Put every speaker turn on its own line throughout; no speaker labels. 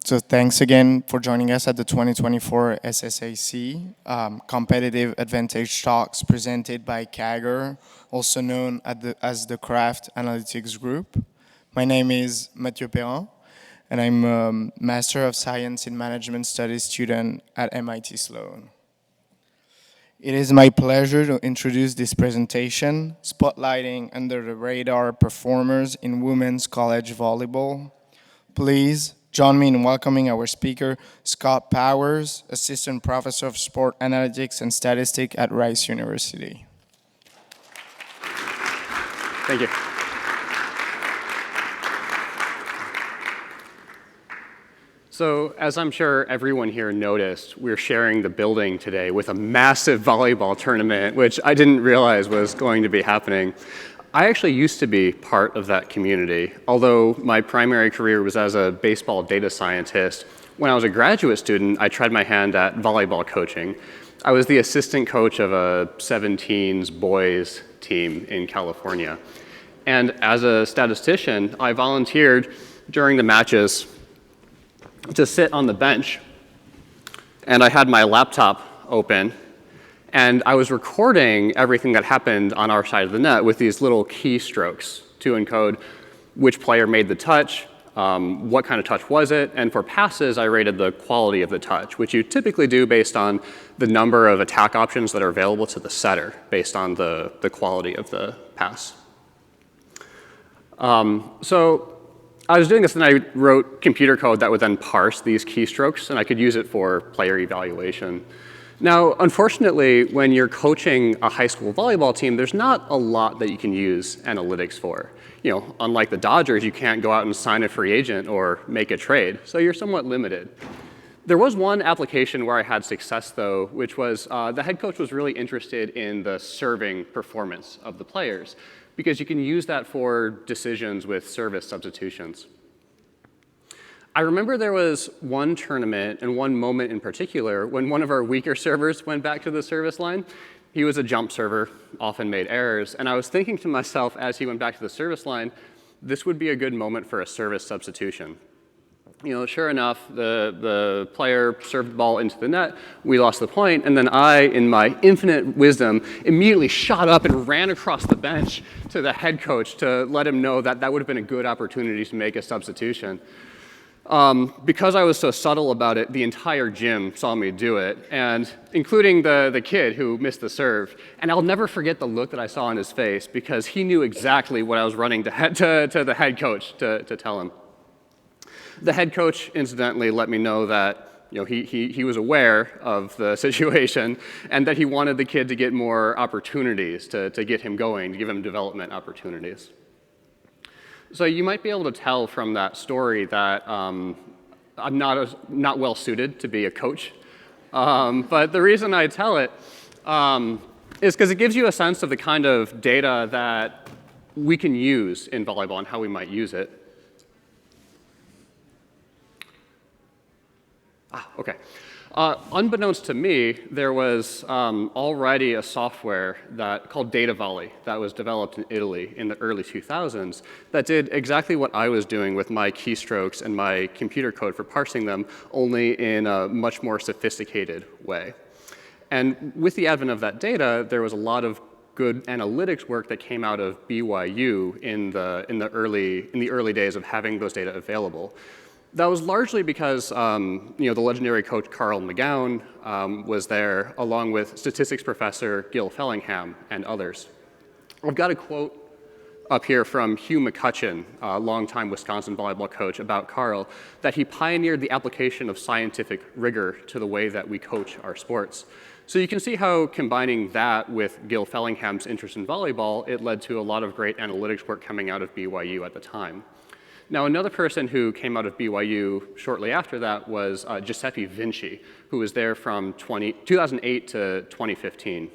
So thanks again for joining us at the 2024 SSAC Competitive Advantage Talks presented by CAGR, also known as the Craft Analytics Group. My name is Mathieu Perrin, and I'm a Master of Science in Management Studies student at MIT Sloan. It is my pleasure to introduce this presentation, spotlighting under-the-radar performers in women's college volleyball. Please join me in welcoming our speaker, Scott Powers, Assistant Professor of Sport Analytics and Statistics at Rice University.
Thank you. So, as I'm sure everyone here noticed, we're sharing the building today with a massive volleyball tournament, which I didn't realize was going to be happening. I actually used to be part of that community, although my primary career was as a baseball data scientist. When I was a graduate student, I tried my hand at volleyball coaching. I was the assistant coach of a 17s boys team in California. And as a statistician, I volunteered during the matches to sit on the bench, and I had my laptop open, and I was recording everything that happened on our side of the net with these little keystrokes to encode which player made the touch, what kind of touch was it, and for passes, I rated the quality of the touch, which you typically do based on the number of attack options that are available to the setter, based on the quality of the pass. So I was doing this, and I wrote computer code that would then parse these keystrokes, and I could use it for player evaluation. Now, unfortunately, when you're coaching a high school volleyball team, there's not a lot that you can use analytics for. Unlike the Dodgers, you can't go out and sign a free agent or make a trade, so you're somewhat limited. There was one application where I had success, though, which was the head coach was really interested in the serving performance of the players, because you can use that for decisions with service substitutions. I remember there was one tournament and one moment in particular when one of our weaker servers went back to the service line. He was a jump server, often made errors, and I was thinking to myself as he went back to the service line, this would be a good moment for a service substitution. Sure enough, the player served the ball into the net, we lost the point, and then I, in my infinite wisdom, immediately shot up and ran across the bench to the head coach to let him know that that would have been a good opportunity to make a substitution. Because I was so subtle about it, the entire gym saw me do it, and including the kid who missed the serve. And I'll never forget the look that I saw on his face, because he knew exactly what I was running to the head coach to tell him. The head coach, incidentally, let me know that he was aware of the situation and that he wanted the kid to get more opportunities to get him going, to give him development opportunities. So you might be able to tell from that story that I'm not well suited to be a coach. But the reason I tell it is because it gives you a sense of the kind of data that we can use in volleyball and how we might use it. Okay. Unbeknownst to me, there was already a software called Data Volley that was developed in Italy in the early 2000s that did exactly what I was doing with my keystrokes and my computer code for parsing them, only in a much more sophisticated way. And with the advent of that data, there was a lot of good analytics work that came out of BYU in the early days of having those data available. That was largely because the legendary coach Carl McGowan was there, along with statistics professor Gil Fellingham and others. I've got a quote up here from Hugh McCutcheon, a longtime Wisconsin volleyball coach, about Carl, that he pioneered the application of scientific rigor to the way that we coach our sports. So you can see how combining that with Gil Fellingham's interest in volleyball, it led to a lot of great analytics work coming out of BYU at the time. Now, another person who came out of BYU shortly after that was Giuseppe Vinci, who was there from 2008 to 2015.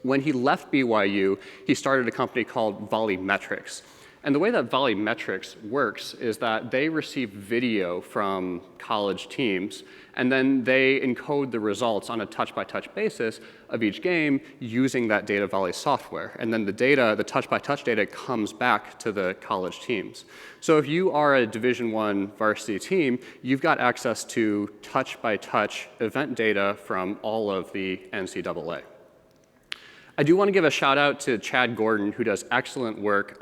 When he left BYU, he started a company called Volleymetrics. And the way that VolleyMetrics works is that they receive video from college teams, and then they encode the results on a touch-by-touch basis of each game using that data volley software. And then the data, the touch-by-touch data, comes back to the college teams. So if you are a Division I varsity team, you've got access to touch-by-touch event data from all of the NCAA. I do want to give a shout out to Chad Gordon, who does excellent work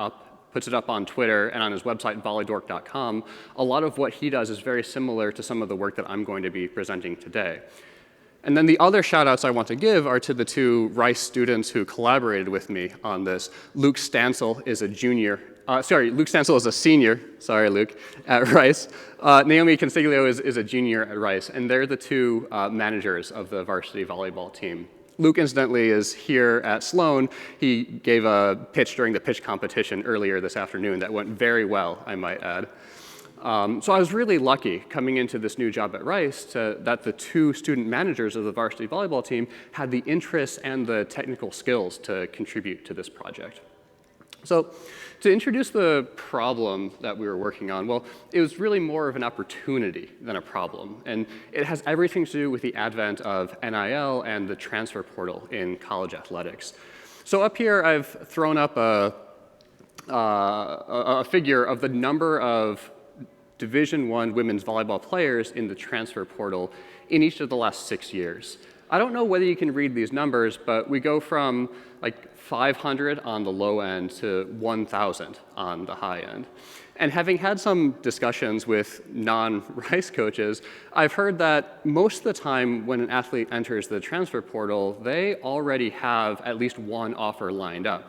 puts it up on Twitter and on his website, volleydork.com. A lot of what he does is very similar to some of the work that I'm going to be presenting today. And then the other shout outs I want to give are to the two Rice students who collaborated with me on this. Luke Stansel is a senior, sorry, Luke, at Rice. Naomi Consiglio is a junior at Rice, and they're the two managers of the varsity volleyball team. Luke, incidentally, is here at Sloan. He gave a pitch during the pitch competition earlier this afternoon that went very well, I might add. So I was really lucky coming into this new job at Rice that the two student managers of the varsity volleyball team had the interests and the technical skills to contribute to this project. So to introduce the problem that we were working on, well, it was really more of an opportunity than a problem. And it has everything to do with the advent of NIL and the transfer portal in college athletics. So up here, I've thrown up a figure of the number of Division I women's volleyball players in the transfer portal in each of the last 6 years. I don't know whether you can read these numbers, but we go from like 500 on the low end to 1,000 on the high end. And having had some discussions with non-Rice coaches, I've heard that most of the time when an athlete enters the transfer portal, they already have at least one offer lined up.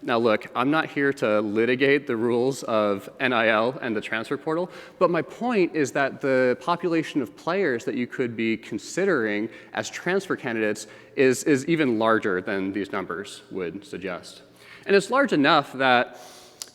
Now look, I'm not here to litigate the rules of NIL and the transfer portal, but my point is that the population of players that you could be considering as transfer candidates is even larger than these numbers would suggest. And it's large enough that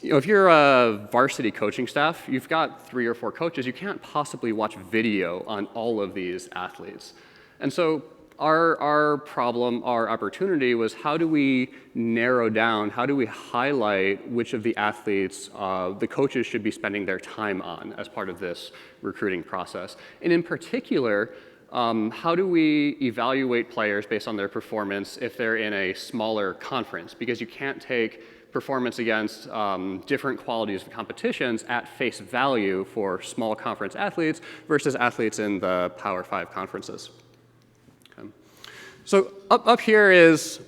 if you're a varsity coaching staff, you've got 3 or 4 coaches, you can't possibly watch video on all of these athletes. And so our problem, our opportunity was how do we narrow down, how do we highlight which of the athletes the coaches should be spending their time on as part of this recruiting process. And in particular, how do we evaluate players based on their performance if they're in a smaller conference? Because you can't take performance against different qualities of competitions at face value for small conference athletes versus athletes in the Power 5 conferences. So up here is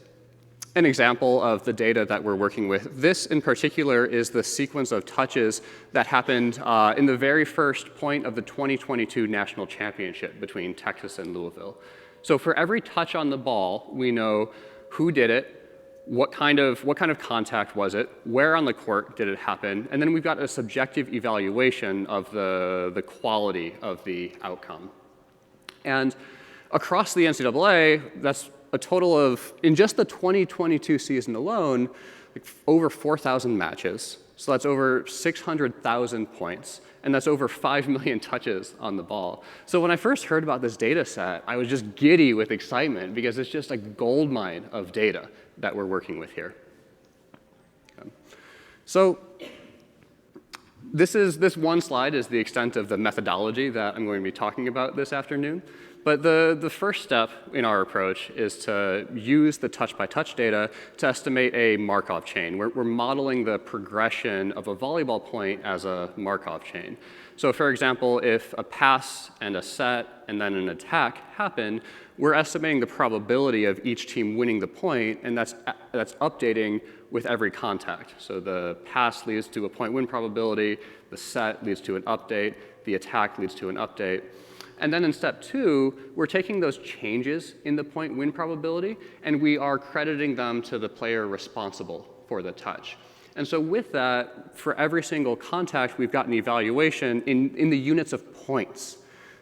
an example of the data that we're working with. This in particular is the sequence of touches that happened in the very first point of the 2022 national championship between Texas and Louisville. So for every touch on the ball, we know who did it, what kind of contact was it, where on the court did it happen, and then we've got a subjective evaluation of the quality of the outcome. And across the NCAA, that's a total of, in just the 2022 season alone, like over 4,000 matches. So that's over 600,000 points, and that's over 5 million touches on the ball. So when I first heard about this data set, I was just giddy with excitement because it's just a goldmine of data that we're working with here. So this one slide is the extent of the methodology that I'm going to be talking about this afternoon. But the first step in our approach is to use the touch-by-touch data to estimate a Markov chain. We're modeling the progression of a volleyball point as a Markov chain. So for example, if a pass and a set and then an attack happen, we're estimating the probability of each team winning the point, and that's updating with every contact. So the pass leads to a point win probability, the set leads to an update, the attack leads to an update. And then in step 2, we're taking those changes in the point win probability, and we are crediting them to the player responsible for the touch. And so with that, for every single contact, we've got an evaluation in the units of points.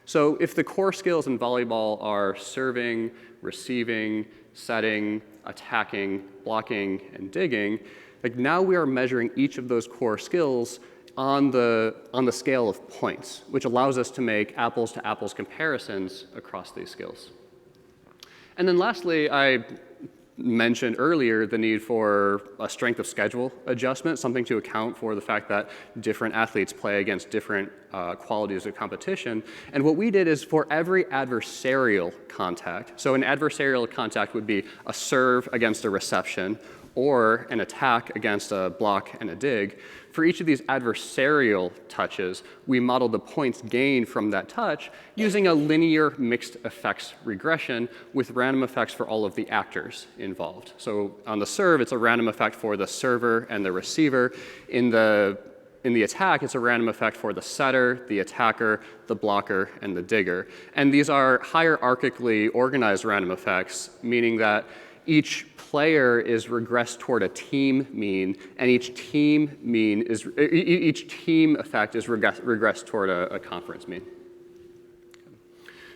So if the core skills in volleyball are serving, receiving, setting, attacking, blocking, and digging, like now we are measuring each of those core skills on the scale of points, which allows us to make apples-to-apples comparisons across these skills. And then lastly, I mentioned earlier the need for a strength of schedule adjustment, something to account for the fact that different athletes play against different qualities of competition. And what we did is for every adversarial contact, so an adversarial contact would be a serve against a reception or an attack against a block and a dig. For each of these adversarial touches, we modeled the points gained from that touch using a linear mixed effects regression with random effects for all of the actors involved. So on the serve, it's a random effect for the server and the receiver. In the attack, it's a random effect for the setter, the attacker, the blocker, and the digger. And these are hierarchically organized random effects, meaning that each player is regressed toward a team mean, and each team effect is regressed toward a conference mean.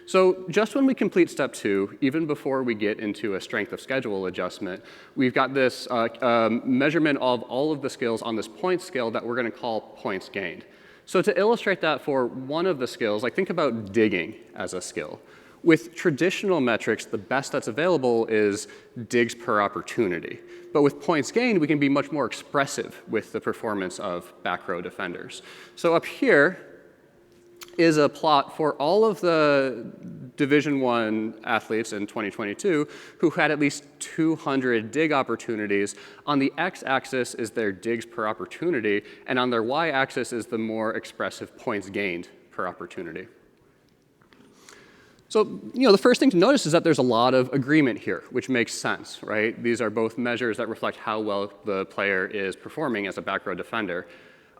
So just when we complete step 2, even before we get into a strength of schedule adjustment, we've got this measurement of all of the skills on this point scale that we're going to call points gained. So to illustrate that for one of the skills, like think about digging as a skill. With traditional metrics, the best that's available is digs per opportunity. But with points gained, we can be much more expressive with the performance of back row defenders. So up here is a plot for all of the Division I athletes in 2022 who had at least 200 dig opportunities. On the x-axis is their digs per opportunity, and on their y-axis is the more expressive points gained per opportunity. So, the first thing to notice is that there's a lot of agreement here, which makes sense, right? These are both measures that reflect how well the player is performing as a back row defender.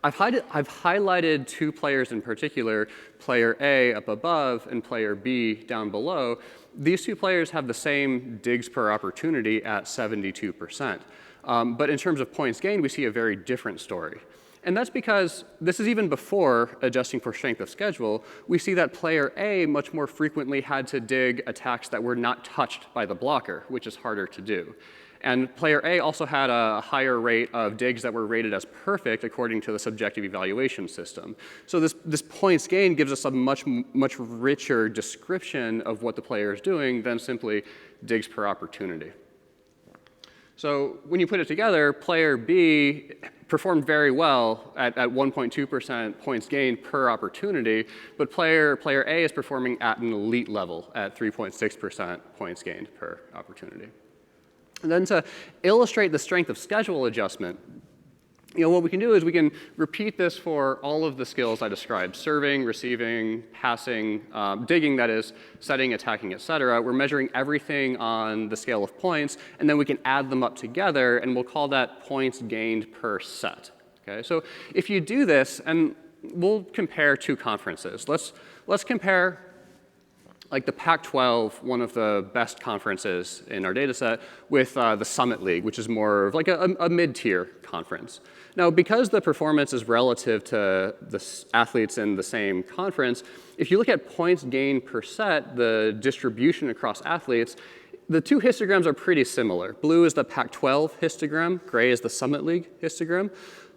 I've highlighted 2 players in particular, player A up above and player B down below. These 2 players have the same digs per opportunity at 72%. But in terms of points gained, we see a very different story. And that's because this is even before adjusting for strength of schedule. We see that player A much more frequently had to dig attacks that were not touched by the blocker, which is harder to do. And player A also had a higher rate of digs that were rated as perfect according to the subjective evaluation system. So this points gain gives us a much richer description of what the player is doing than simply digs per opportunity. So when you put it together, player B performed very well at 1.2% points gained per opportunity, but player A is performing at an elite level at 3.6% points gained per opportunity. And then to illustrate the strength of schedule adjustment, what we can do is we can repeat this for all of the skills I described: serving, receiving, passing, digging, that is, setting, attacking, et cetera. We're measuring everything on the scale of points, and then we can add them up together, and we'll call that points gained per set. Okay? So if you do this, and we'll compare 2 conferences. Let's compare like the Pac-12, one of the best conferences in our data set, with the Summit League, which is more of like a mid-tier conference. Now, because the performance is relative to the athletes in the same conference, if you look at points gained per set, the distribution across athletes, the 2 histograms are pretty similar. Blue is the Pac-12 histogram, gray is the Summit League histogram.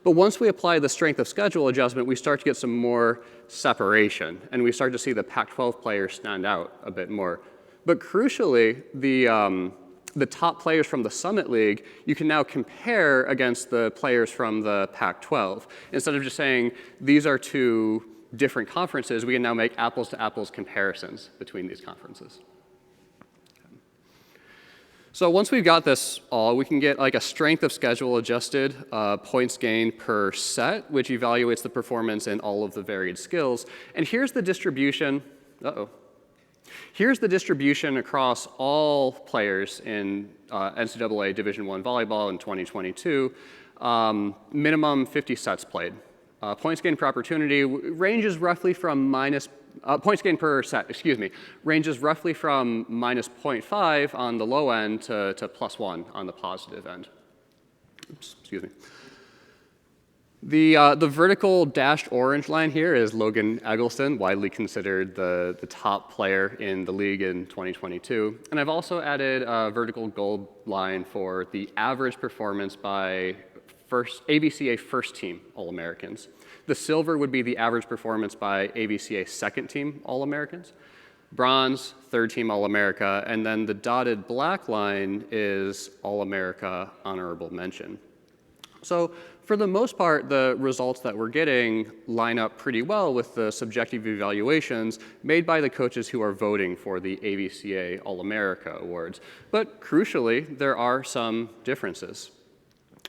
But once we apply the strength of schedule adjustment, we start to get some more separation, and we start to see the Pac-12 players stand out a bit more. But crucially, the top players from the Summit League, you can now compare against the players from the Pac-12. Instead of just saying, these are 2 different conferences, we can now make apples-to-apples comparisons between these conferences. So once we've got this all, we can get like a strength of schedule adjusted points gained per set, which evaluates the performance in all of the varied skills. And here's the distribution. Here's the distribution across all players in NCAA Division I volleyball in 2022. Minimum 50 sets played. Points gained per opportunity ranges roughly from points gained per set, ranges roughly from minus 0.5 on the low end to +1 on the positive end. Oops, excuse me. The vertical dashed orange line here is Logan Eggleston, widely considered the top player in the league in 2022. And I've also added a vertical gold line for the average performance by AVCA first team All-Americans. The silver would be the average performance by AVCA second team All-Americans. Bronze, third team All-America, and then the dotted black line is All-America honorable mention. So for the most part, the results that we're getting line up pretty well with the subjective evaluations made by the coaches who are voting for the AVCA All-America Awards. But crucially, there are some differences.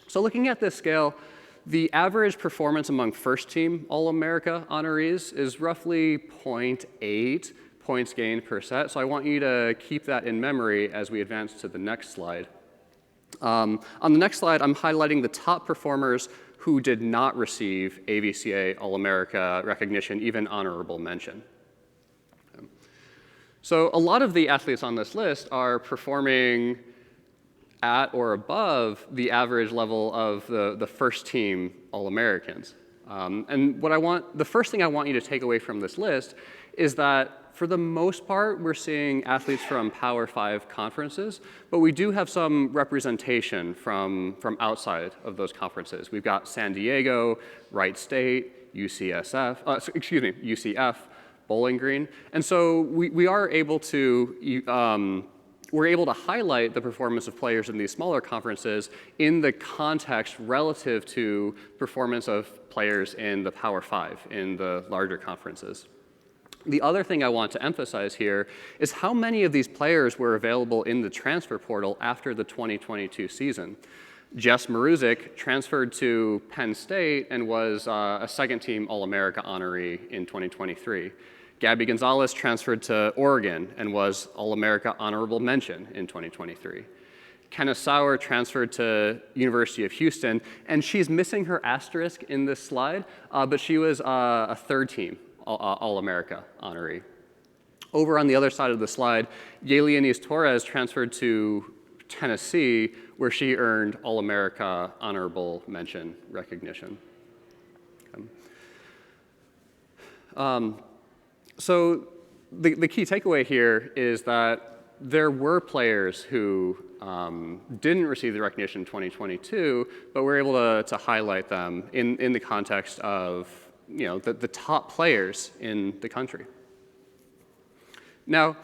So looking at this scale, the average performance among first-team All-America honorees is roughly 0.8 points gained per set. So I want you to keep that in memory as we advance to the next slide. On the next slide, I'm highlighting the top performers who did not receive AVCA All-America recognition, even honorable mention. So a lot of the athletes on this list are performing at or above the average level of the first team All-Americans. And the first thing I want you to take away from this list is that for the most part, we're seeing athletes from Power 5 conferences, but we do have some representation from outside of those conferences. We've got San Diego, Wright State, UCF, Bowling Green. And so we are able to we're able to highlight the performance of players in these smaller conferences in the context relative to performance of players in the Power 5, in the larger conferences. The other thing I want to emphasize here is how many of these players were available in the transfer portal after the 2022 season. Jess Maruzic transferred to Penn State and was a second-team All-America honoree in 2023. Gabby Gonzalez transferred to Oregon and was All-America honorable mention in 2023. Kenna Sauer transferred to University of Houston, and she's missing her asterisk in this slide, but she was a third-team All-America honoree. Over on the other side of the slide, Yelianis Torres transferred to Tennessee, where she earned All-America honorable mention recognition. So the key takeaway here is that there were players who didn't receive the recognition in 2022, but we're able to highlight them in the context of the top players in the country. Now,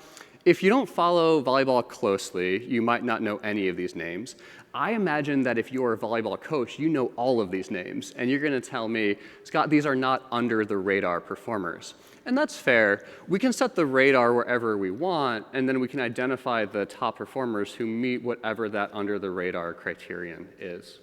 if you don't follow volleyball closely, you might not know any of these names. I imagine that if you're a volleyball coach, you know all of these names, and you're going to tell me, Scott, these are not under-the-radar performers. And that's fair. We can set the radar wherever we want, and then we can identify the top performers who meet whatever that under-the-radar criterion is.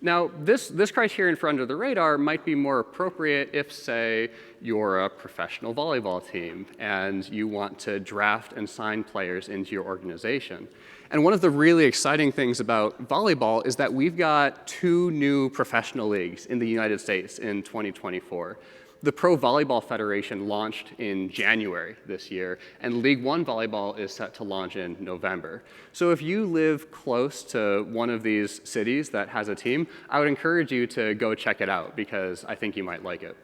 Now, this criterion for under the radar might be more appropriate if, say, you're a professional volleyball team and you want to draft and sign players into your organization. And one of the really exciting things about volleyball is that we've got 2 new professional leagues in the United States in 2024. The Pro Volleyball Federation launched in January this year, and League One Volleyball is set to launch in November. So if you live close to one of these cities that has a team, I would encourage you to go check it out because I think you might like it.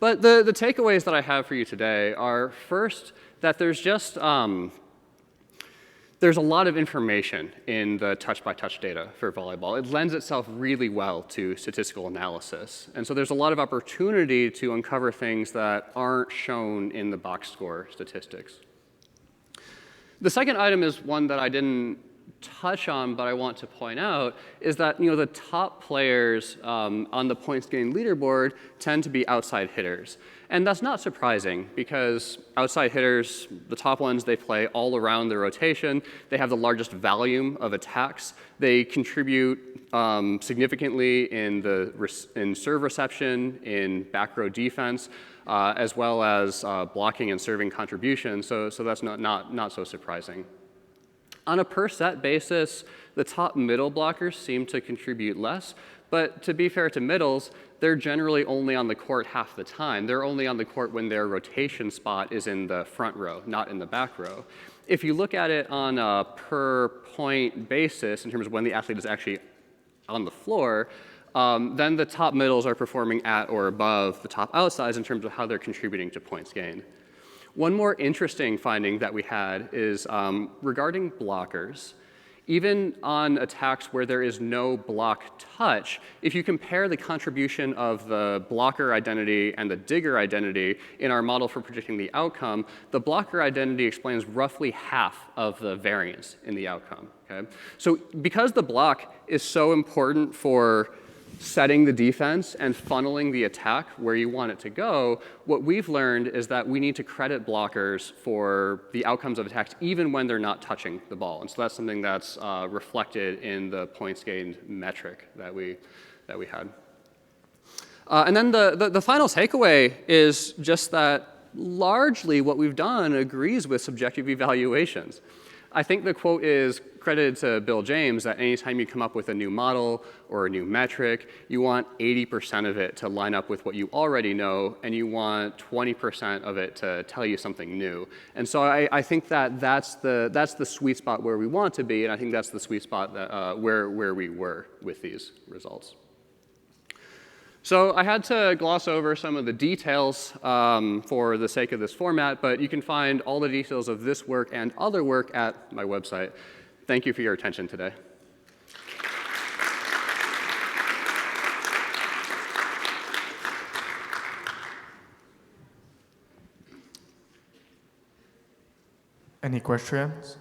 But the takeaways that I have for you today are, first, that there's just there's a lot of information in the touch-by-touch data for volleyball. It lends itself really well to statistical analysis. And so there's a lot of opportunity to uncover things that aren't shown in the box score statistics. The second item is one that I didn't touch on, but I want to point out, is that the top players on the points gained leaderboard tend to be outside hitters. And that's not surprising because outside hitters, the top ones, they play all around the rotation. They have the largest volume of attacks. They contribute significantly in serve reception, in back row defense, as well as blocking and serving contribution. So that's not so surprising. On a per set basis, the top middle blockers seem to contribute less. But to be fair to middles, they're generally only on the court half the time. They're only on the court when their rotation spot is in the front row, not in the back row. If you look at it on a per point basis, in terms of when the athlete is actually on the floor, then the top middles are performing at or above the top outsides in terms of how they're contributing to points gained. One more interesting finding that we had is regarding blockers. Even on attacks where there is no block touch, if you compare the contribution of the blocker identity and the digger identity in our model for predicting the outcome, the blocker identity explains roughly half of the variance in the outcome. Okay? So because the block is so important for setting the defense and funneling the attack where you want it to go, what we've learned is that we need to credit blockers for the outcomes of attacks even when they're not touching the ball. And so that's something that's reflected in the points gained metric that we had. And then the final takeaway is just that largely what we've done agrees with subjective evaluations. I think the quote is credited to Bill James that anytime you come up with a new model or a new metric, you want 80% of it to line up with what you already know, and you want 20% of it to tell you something new. And so I think that that's the sweet spot where we want to be, and I think that's the sweet spot that, where we were with these results. So I had to gloss over some of the details for the sake of this format, but you can find all the details of this work and other work at my website. Thank you for your attention today.
Any questions?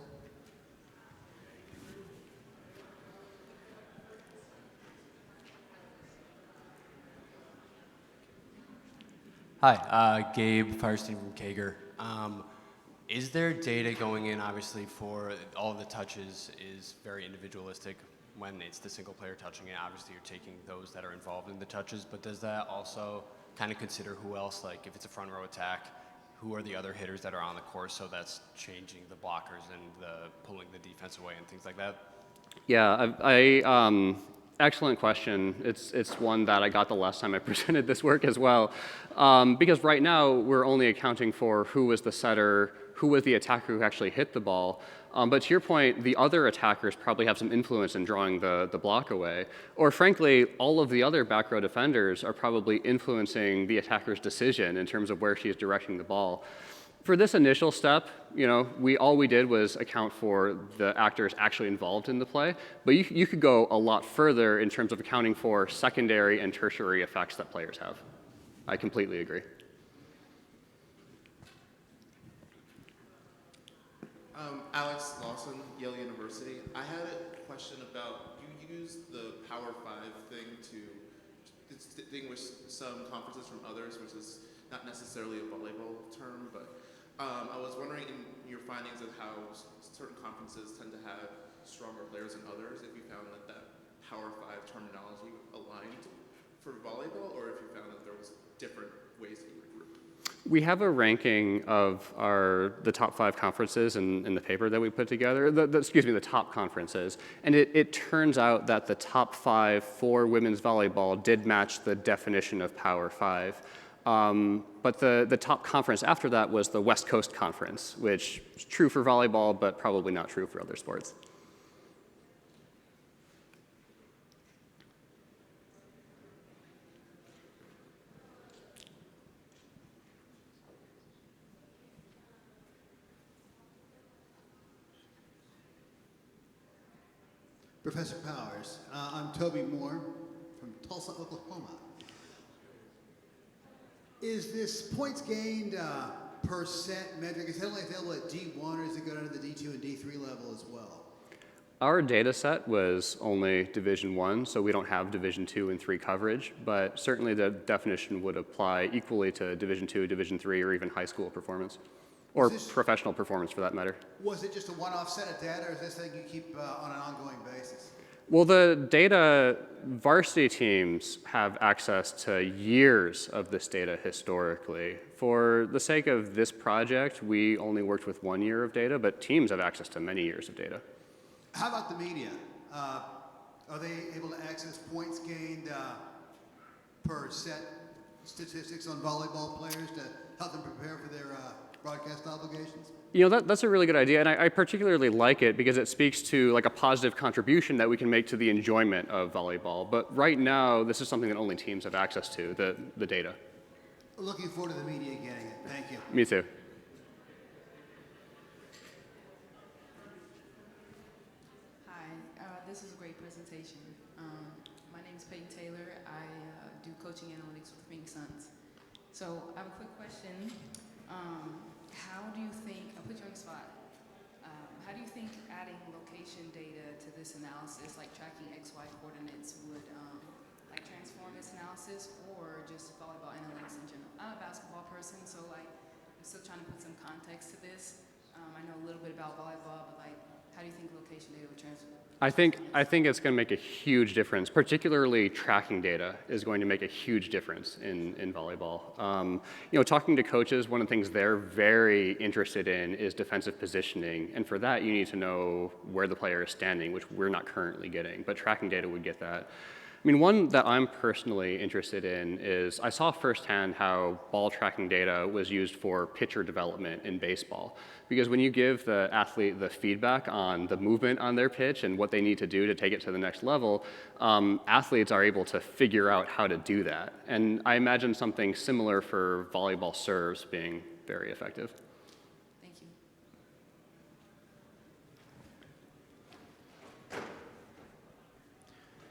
Hi, Gabe Firestein from Kager. Is there data going in, obviously, for all of the touches is very individualistic when it's the single player touching it? Obviously, you're taking those that are involved in the touches, but does that also kind of consider who else, like if it's a front row attack, who are the other hitters that are on the course, so that's changing the blockers and pulling the defense away and things like that?
Yeah, excellent question. It's one that I got the last time I presented this work as well. Because right now, we're only accounting for who was the setter, who was the attacker who actually hit the ball. But to your point, the other attackers probably have some influence in drawing the block away. Or frankly, all of the other back row defenders are probably influencing the attacker's decision in terms of where she's directing the ball. For this initial step, all we did was account for the actors actually involved in the play, but you could go a lot further in terms of accounting for secondary and tertiary effects that players have. I completely agree.
Alex Lawson, Yale University. I had a question about, you used the Power 5 thing to distinguish some conferences from others, which is not necessarily a volleyball term, but I was wondering in your findings of how certain conferences tend to have stronger players than others, if you found that Power 5 terminology aligned for volleyball, or if you found that there was different ways that you would group.
We have a ranking of the top 5 conferences in the paper that we put together, the top conferences. And it turns out that the top 5 for women's volleyball did match the definition of Power 5. But the top conference after that was the West Coast Conference, which is true for volleyball, but probably not true for other sports.
Professor Powers, I'm Toby Moore from Tulsa, Oklahoma. Is this points gained per set metric, is it only available at D1 or does it go down to the D2 and D3 level as well?
Our data set was only Division 1, so we don't have Division 2 and 3 coverage, but certainly the definition would apply equally to Division 2, Division 3, or even high school performance, or professional performance for that matter.
Was it just a one-off set of data, or is this something you keep on an ongoing basis?
Well, the data, varsity teams have access to years of this data historically. For the sake of this project, we only worked with 1 year of data, but teams have access to many years of data.
How about the media? Are they able to access points gained per set statistics on volleyball players to help them prepare for their broadcast obligations?
You know, that's a really good idea, and I particularly like it because it speaks to like a positive contribution that we can make to the enjoyment of volleyball. But right now, this is something that only teams have access to, the data.
Looking forward to the media getting it. Thank you.
Me too.
Hi, spot. How do you think adding location data to this analysis, like tracking XY coordinates, would like transform this analysis, or just volleyball analytics in general? I'm a basketball person, so like I'm still trying to put some context to this. I know a little bit about volleyball, but like, how do you think location data would transform?
I think it's going to make a huge difference. Particularly tracking data is going to make a huge difference in volleyball. You know, talking to coaches, one of the things they're very interested in is defensive positioning, and for that you need to know where the player is standing, which we're not currently getting. But tracking data would get that. I mean, one that I'm personally interested in is I saw firsthand how ball tracking data was used for pitcher development in baseball. Because when you give the athlete the feedback on the movement on their pitch and what they need to do to take it to the next level, athletes are able to figure out how to do that. And I imagine something similar for volleyball serves being very effective.
Thank you.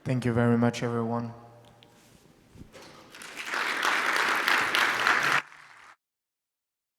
Thank you very much, everyone.